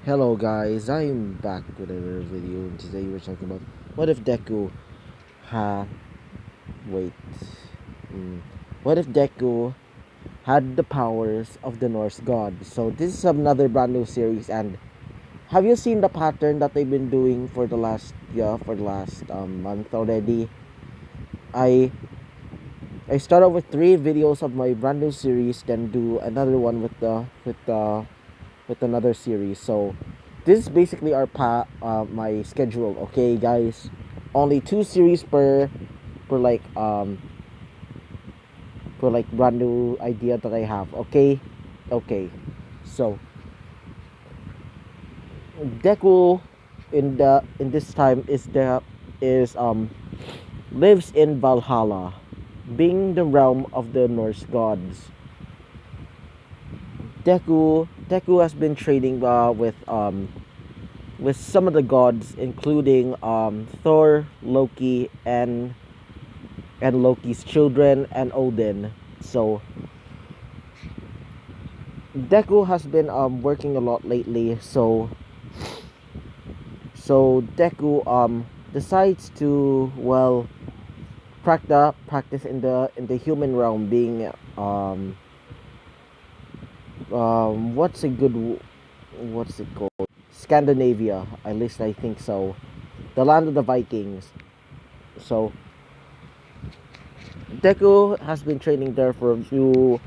Hello guys, I'm back with another video and today we're talking about what if Deku ha wait mm, what if Deku had the powers of the Norse god. So this is another brand new series, and have you seen the pattern that they've been doing for the last month already? I I start off with 3 videos of my brand new series, then do another one with another series. So this is basically my schedule. Okay, guys, only 2 series per brand new idea that I have. Okay. So Deku in this time is lives in Valhalla, being the realm of the Norse gods. Deku has been training with some of the gods, including Thor, Loki, and Loki's children and Odin. So Deku has been working a lot lately. So Deku decides to practice in the human realm, being what's it called, Scandinavia, at least I think so, the land of the Vikings. So Deku has been training there for a few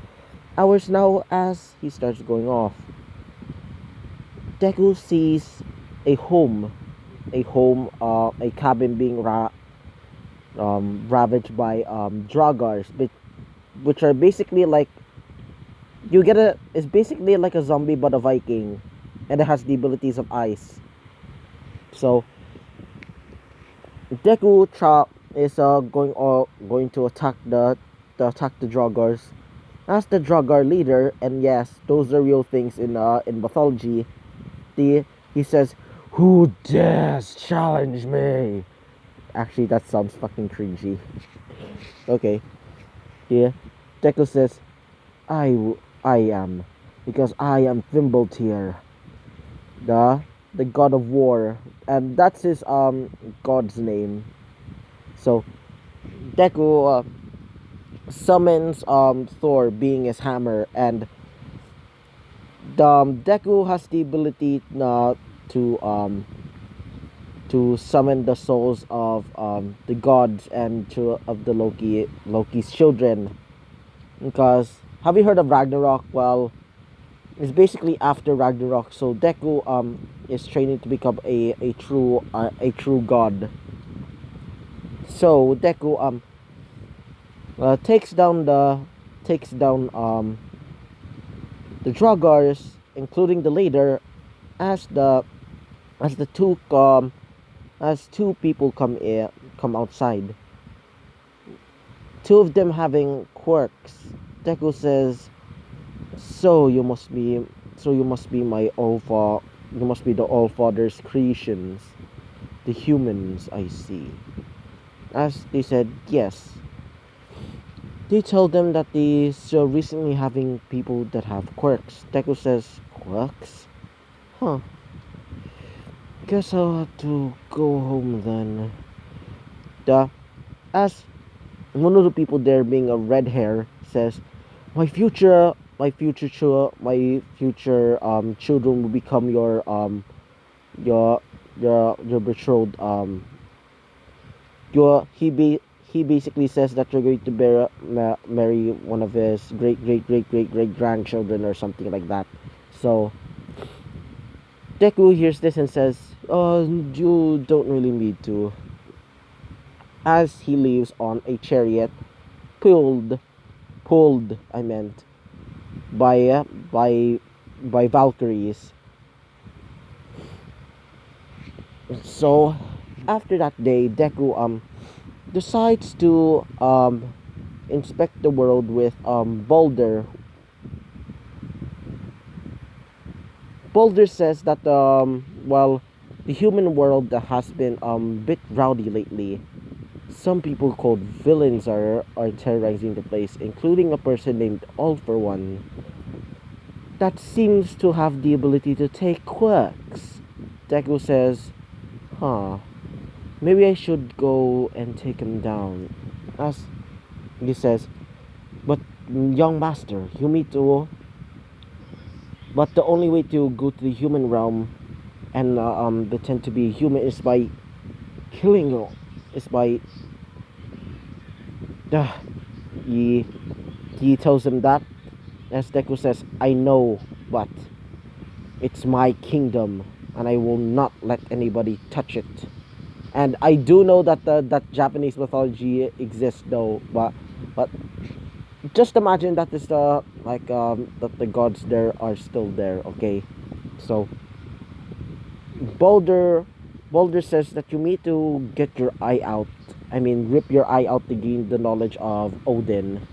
hours now. As he starts going off, Deku sees a home, a cabin being ravaged by Dragars, which are basically like it's basically like a zombie but a Viking, and it has the abilities of ice. So Deku is going to attack the Dragars as the Dragar leader, and yes, those are real things in mythology. The He says, "Who dares challenge me?" Actually, that sounds fucking cringy. Okay, yeah. Deku says, I am, because I am Fimbultyr, the the god of war, and that's his god's name. So Deku summons Thor, being his hammer, and Deku has the ability to summon the souls of the gods and of the Loki's children. Because have you heard of Ragnarok? Well, it's basically after Ragnarok. So Deku is training to become a true god. So Deku takes down the Dragars, including the leader, as the as the two as two people come outside. Two of them having quirks. Deku says, "So you must be my all fa you must be the All Father's creations, the humans I see." As they said, yes. They tell them that they so recently having people that have quirks. Deku says, "Quirks? Huh. Guess I'll have to go home then." The As one of the people there, being a red hair, says, my future children will become your your betrothed your he basically says that you're going to marry one of his great grandchildren or something like that. So Deku hears this and says, you don't really need to," as he leaves on a chariot pulled pulled I meant by uh, by by Valkyries. So after that day, Deku decides to inspect the world with Boulder. Boulder says that the human world that has been bit rowdy lately. Some people called villains are terrorizing the place, including a person named All for One. that seems to have the ability to take quirks. Deku says, huh, maybe I should go and take him down. As he says, but young master, you need to. But the only way to go to the human realm and pretend to be human is by killing you. Is by. Uh, he, he tells him that. As Deku says, I know, but it's my kingdom, and I will not let anybody touch it. And I do know that that Japanese mythology exists, though. But just imagine that is the that the gods there are still there. Okay, so Boulder Boulder says that you need to get your eye out. I mean, rip your eye out to gain the knowledge of Odin.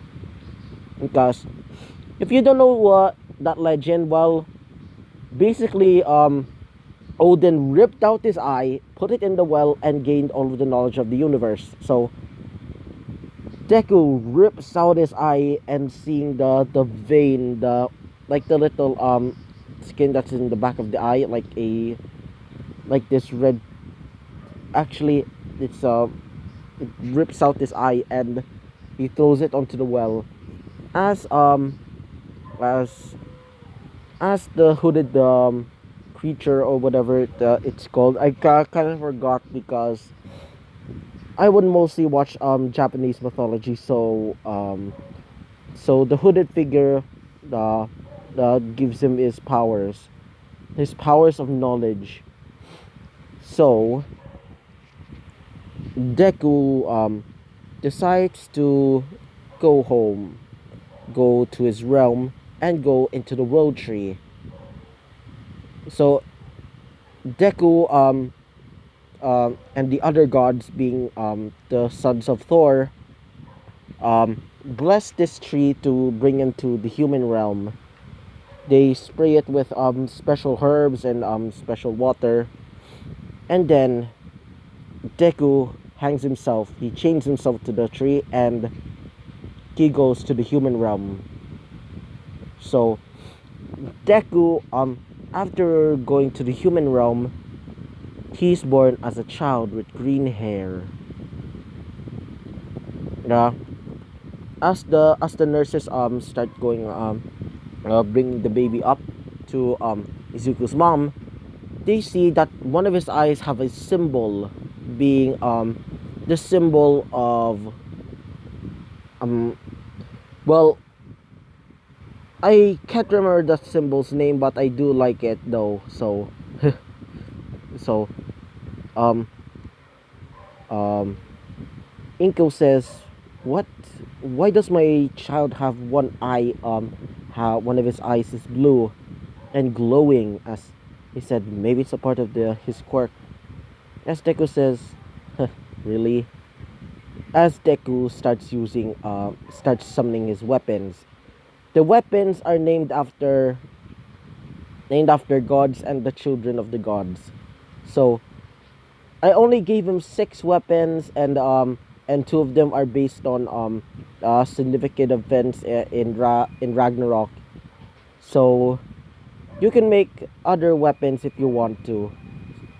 Because if you don't know that legend, well, basically, Odin ripped out his eye, put it in the well, and gained all of the knowledge of the universe. So Deku rips out his eye and seeing the vein, the like the little skin that's in the back of the eye, like this red. Actually, it's it rips out his eye and he throws it onto the well. As as as the hooded creature or whatever it's called, I kind of forgot because I would mostly watch Japanese mythology, so the hooded figure uh, gives him his powers of knowledge. So Deku decides to go home, go to his realm, and go into the world tree. So Deku and the other gods, being the sons of Thor, bless this tree to bring him to the human realm. They spray it with special herbs and special water, and then Deku hangs himself. He chains himself to the tree, and he goes to the human realm. So Deku, after going to the human realm, he's born as a child with green hair. Uh, as the nurses start going bring the baby up to Izuku's mom, they see that one of his eyes have a symbol, being the symbol of um well, I can't remember the symbol's name, but I do like it though. So so um um Inko says, what, why does my child have one eye, how one of his eyes is blue and glowing? As he said, maybe it's a part of the his quirk. As Deku says, "Huh, really?" As Deku starts summoning his weapons. The weapons are named after gods and the children of the gods. So I only gave him 6 weapons, and 2 of them are based on significant events in Ragnarok. So you can make other weapons if you want to.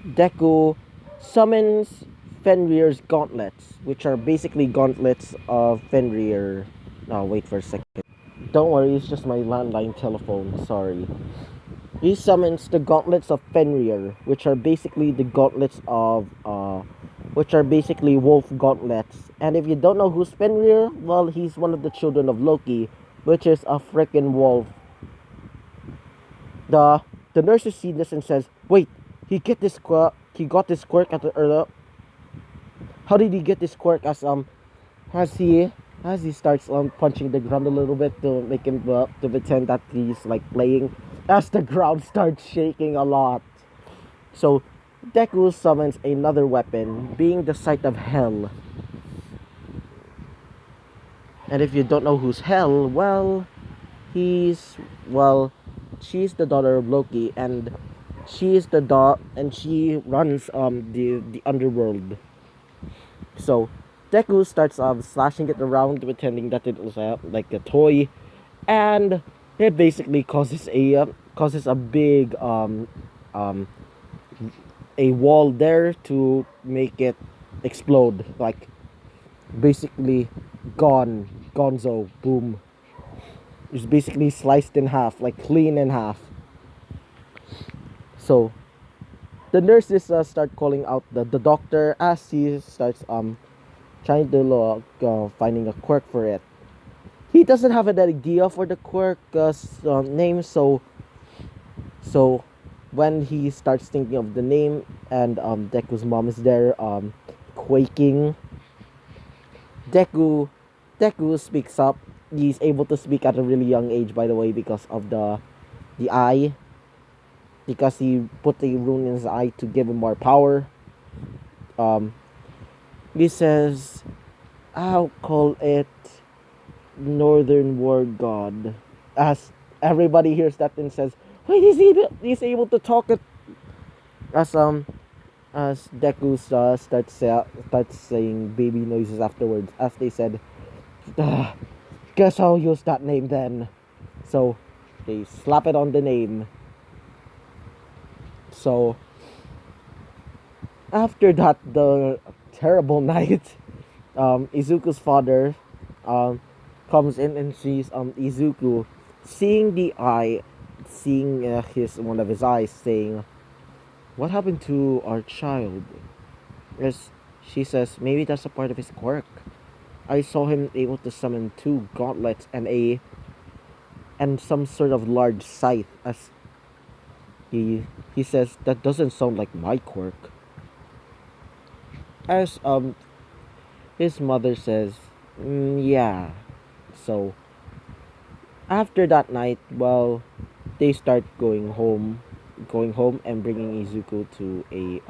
Deku summons Fenrir's gauntlets, which are basically gauntlets of Fenrir. Oh, wait for a second. Don't worry, it's just my landline telephone. Sorry. He summons the gauntlets of Fenrir, which are basically the gauntlets of which are basically wolf gauntlets. And if you don't know who's Fenrir, well, he's one of the children of Loki, which is a freaking wolf. The the nurses see this and says, "Wait, he got this quirk at the how did he get this quirk?" As he as he starts punching the ground a little bit to make him to pretend that he's like playing, as the ground starts shaking a lot. So Deku summons another weapon, being the sight of Hell. And if you don't know who's Hell, well, he's well, she's the daughter of Loki, and she runs the underworld. So Deku starts slashing it around, pretending that it was like a toy, and It basically causes a big um a wall there to make it explode, like basically gone, gonzo, boom. It's basically sliced in half, like clean in half. So the nurses start calling out the doctor as he starts trying to look finding a quirk for it. He doesn't have an idea for the quirk name, so when he starts thinking of the name and Deku's mom is there quaking, Deku Deku speaks up. He's able to speak at a really young age, by the way, because of the eye, because he put a rune in his eye to give him more power. Um, he says, "I'll call it Northern War God." As everybody hears that and says, "Wait, he's able to talk it." As Deku starts saying baby noises afterwards, as they said, "Ah, guess I'll use that name then." So they slap it on the name. So after that, the terrible night, Izuku's father um, comes in and sees Izuku seeing the eye, seeing his one of his eyes, saying, "What happened to our child?" Yes, she says, "Maybe that's a part of his quirk. I saw him able to summon two gauntlets and some sort of large scythe." As he says, "That doesn't sound like my quirk." As his mother says, "Yeah." So after that night, well, they start going home and bringing Izuku to a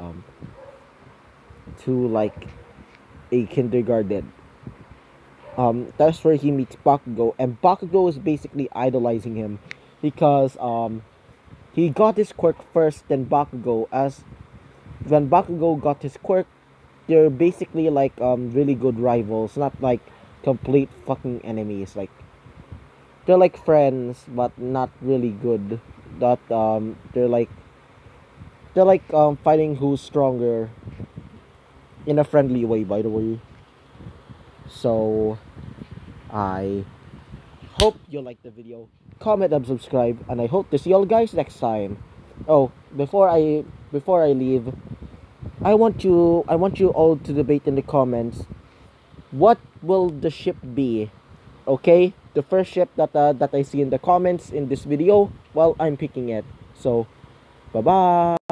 to like a kindergarten. That's where he meets Bakugo, and Bakugo is basically idolizing him because he got his quirk first, then Bakugo. As when Bakugo got his quirk, they're basically like really good rivals, not like complete fucking enemies. Like they're like friends, but not really good. That they're like fighting who's stronger in a friendly way, by the way. So I hope you like the video, comment and subscribe, and I hope to see you all guys next time. Oh, before I leave, I want you all to debate in the comments, what will the ship be? Okay, the first ship that I see in the comments in this video, well, I'm picking it. So bye bye.